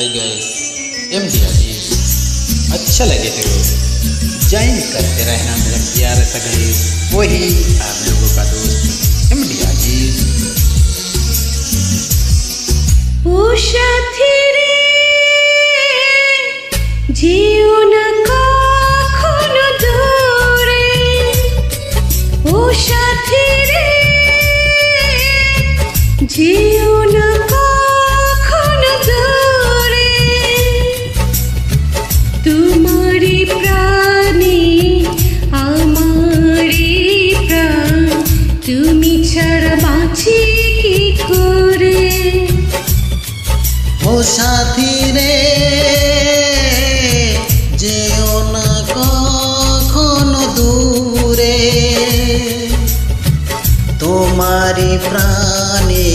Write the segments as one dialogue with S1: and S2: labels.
S1: Hi guys, MD अजीज। अच्छा लगे तो ज्वाइन करते रहना मेरा प्यार सा गाइस। वही आप लोगों का दोस्त MD अजीज।
S2: ओ साथी रे যেও না কখনো দূরে, ও সাথী রে যেও না কখনো দূরে, তোমারই প্রাণে আমারই প্রাণ, তুমি ছাড়া বাঁচি কি করে।
S3: ও সাথী রে যেও না কখনো দূরে, তোমারই প্রাণে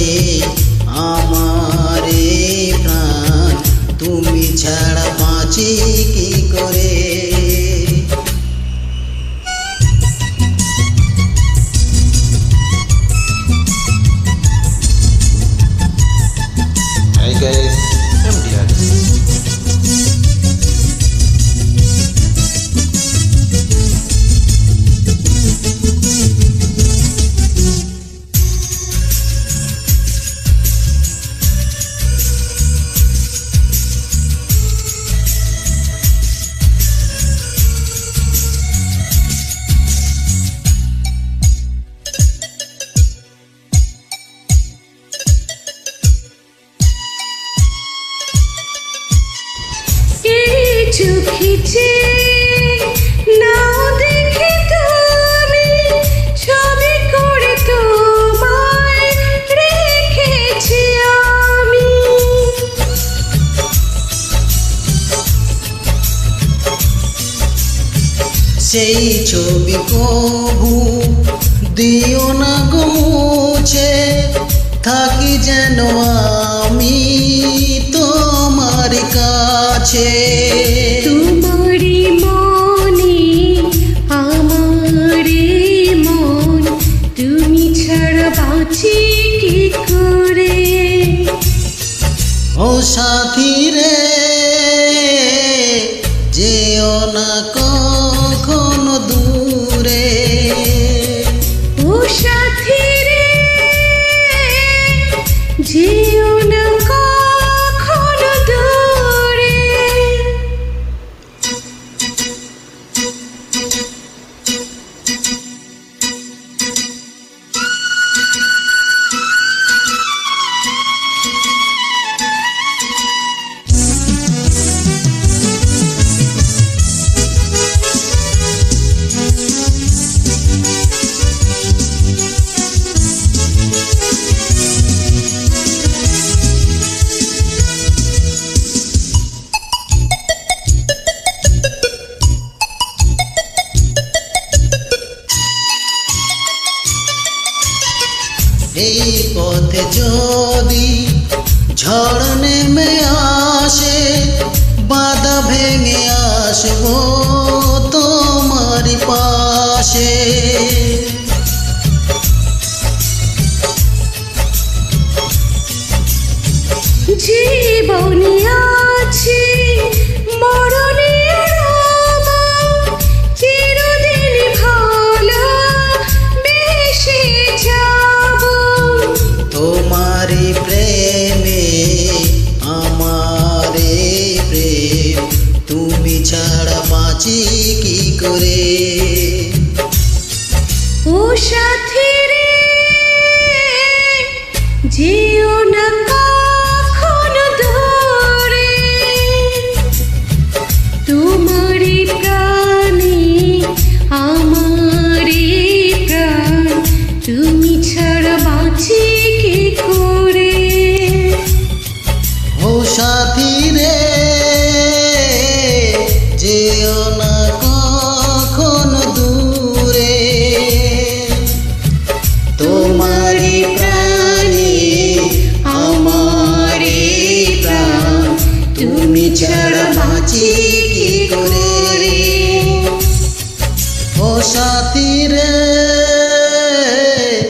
S3: আমারে প্রাণ, তুমি ছাড়া বাঁচি কি করে।
S1: हाय गाइस, MD अजीज।
S2: চোখেছে নাও দেখে তুমি, ছবি করে তোমায় রেখেছি আমি।
S3: সেই ছবি কবু দিও না গো মুছে, থাকি যেন আমি তোমার কাছে।
S2: তোমারই মনে আমারই মন, তুমি ছাড়া বাঁচি কি করে।
S3: ও সাথী রে যেও না কখনো দূরে,
S2: ও সাথী রে যেও না কখনো দূরে।
S3: এই পথে যদি ঝড় নেমে আসে, বাধা ভেঙে আসবো তোমার পাশে।
S2: জীবনে আছে মরণে রব, চিরদিন ভালো বেশি যাব।
S3: তোমারি প্রেমে আমারে প্রেম, তুমি ছাড়া বাঁচি কি করে।
S2: ও সাথী